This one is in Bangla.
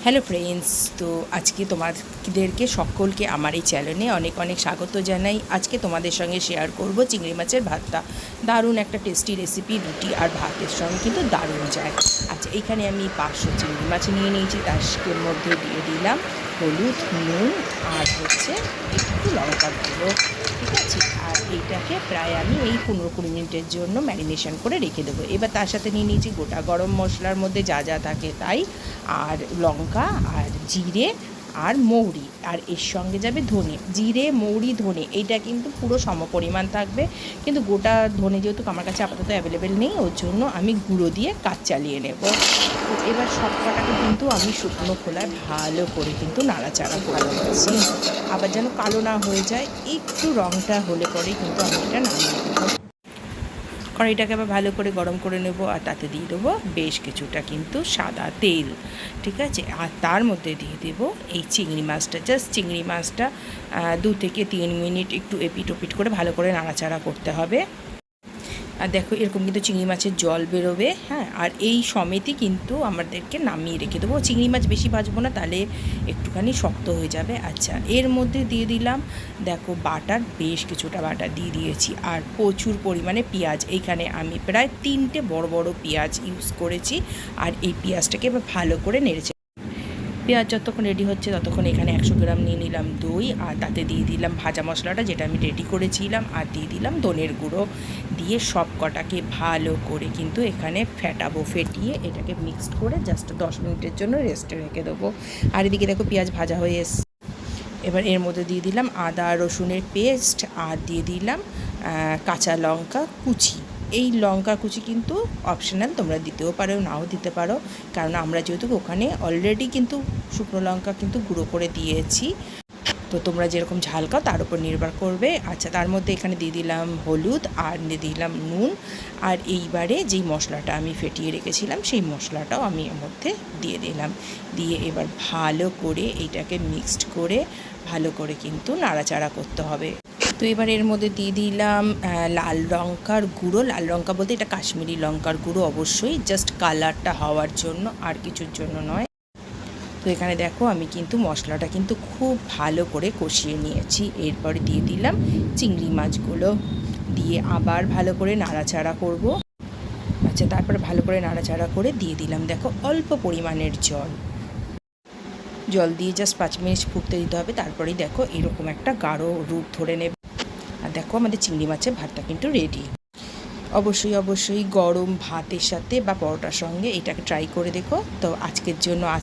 হ্যালো ফ্রেন্ডস, তো আজকে তোমাদেরকে সকলকে আমার এই চ্যানেলে অনেক অনেক স্বাগত জানাই। আজকে তোমাদের সঙ্গে শেয়ার করব চিংড়ি মাছের ভর্তা। দারুণ একটা টেস্টি রেসিপি, রুটি আর ভাতের সঙ্গে কিন্তু দারুণ যায়। আচ্ছা, এখানে আমি 500 চিংড়ি মাছ নিয়ে নিয়েছি। তার মধ্যে দিয়ে দিলাম হলুদ, নুন আর একটু লঙ্কার গুঁড়ো, ঠিক আছে। আর এইটাকে প্রায় আমি এই 15-20 মিনিটের জন্য ম্যারিনেশন করে রেখে দেবো। এবার তার সাথে নিয়ে নিয়েছি গোটা গরম মশলার মধ্যে যা যা থাকে তাই, আর লঙ্কা আর জিরে আর মৌরি, আর এর সঙ্গে যাবে ধনে। জিরে, মৌরি, ধনে এইটা কিন্তু পুরো সমপরিমাণ থাকবে, কিন্তু গোটা ধনে যেহেতু আমার কাছে আপাতত অ্যাভেলেবেল নেই, ওর জন্য আমি গুঁড়ো দিয়ে কাজ চালিয়ে নেব। তো এবার সব কটাকে কিন্তু আমি শুকনো খোলায় ভালো করে কিন্তু নাড়াচাড়া করে নিচ্ছি, আবার যেন কালো না হয়ে যায়। একটু রঙটা হলে পরেই কিন্তু আমি এটা নামিয়ে দেবো। কড়াইটাকে আবার ভালো করে গরম করে নেব, আর তাতে দিয়ে দেবো বেশ কিছুটা কিন্তু সাদা তেল, ঠিক আছে। আর তার মধ্যে দিয়ে দেব এই চিংড়ি মাছটা। জাস্ট চিংড়ি মাছটা 2 থেকে 3 মিনিট একটু এপিট ওপিট করে ভালো করে নাড়াচাড়া করতে হবে। আর দেখো, এরকম কিন্তু চিংড়ি মাছের জল বেরোবে, হ্যাঁ। আর এই সমেতই কিন্তু আমাদেরকে নামিয়ে রেখে দেবো। চিংড়ি মাছ বেশি ভাজবো না, তাহলে একটুখানি শক্ত হয়ে যাবে। আচ্ছা, এর মধ্যে দিয়ে দিলাম দেখো বাটার, বেশ কিছুটা বাটার দিয়ে দিয়েছি, আর প্রচুর পরিমাণে পেঁয়াজ। এইখানে আমি প্রায় 3টে বড় বড় পেঁয়াজ ইউজ করেছি। আর এই পেঁয়াজটাকে এবার ভালো করে নেড়েছি। পেঁয়াজ যতক্ষণ রেডি হচ্ছে ততক্ষণ এখানে 100 গ্রাম নিয়ে নিলাম দই, আর তাতে দিয়ে দিলাম ভাজা মশলাটা যেটা আমি রেডি করেছিলাম, আর দিয়ে দিলাম ধনের গুঁড়ো। দিয়ে সব কটাকে ভালো করে কিন্তু এখানে ফেটাবো। ফেটিয়ে এটাকে মিক্সড করে জাস্ট 10 মিনিটের জন্য রেস্টে রেখে দেবো। আর এদিকে দেখো পেঁয়াজ ভাজা হয়ে এসছে। এবার এর মধ্যে দিয়ে দিলাম আদা রসুনের পেস্ট, আর দিয়ে দিলাম কাঁচা লঙ্কা কুচি। এই লঙ্কা কুচি কিন্তু অপশনাল, তোমরা দিতেও পারো নাও দিতে পারো, কারণ আমরা যেহেতু ওখানে অলরেডি কিন্তু শুকনো লঙ্কা কিন্তু গুঁড়ো করে দিয়েছি, তো তোমরা যেরকম ঝাল খাও তার উপর নির্ভর করবে। আচ্ছা, তার মধ্যে এখানে দিয়ে দিলাম হলুদ, আর দিয়ে দিলাম নুন, আর এইবারে যেই মশলাটা আমি ফেটিয়ে রেখেছিলাম সেই মশলাটাও আমি এর মধ্যে দিয়ে দিলাম। দিয়ে এবার ভালো করে এইটাকে মিক্সড করে ভালো করে কিন্তু নাড়াচাড়া করতে হবে। তো এবার এর মধ্যে দিয়ে দিলাম লাল লঙ্কার গুঁড়ো। লাল লঙ্কা বলতে এটা কাশ্মীরি লঙ্কার গুঁড়ো, অবশ্যই জাস্ট কালারটা হওয়ার জন্য, আর কিছুর জন্য নয়। তো এখানে দেখো আমি কিন্তু মশলাটা কিন্তু খুব ভালো করে কষিয়ে নিয়েছি। এরপরে দিয়ে দিলাম চিংড়ি মাছগুলো, দিয়ে আবার ভালো করে নাড়াচাড়া করব। আচ্ছা, তারপরে ভালো করে নাড়াচাড়া করে দিয়ে দিলাম দেখো অল্প পরিমাণের জল দিয়ে জাস্ট 5 মিনিট ফুটতে দিতে হবে। তারপরেই দেখো এরকম একটা গাঢ় রূপ ধরে নেবে। আর দেখো আমাদের চিংড়ি মাছের ভাতটা কিন্তু রেডি। অবশ্যই গরম ভাতের সাথে বা পরোটার সঙ্গে এটাকে ট্রাই করে দেখো। তো আজকের জন্য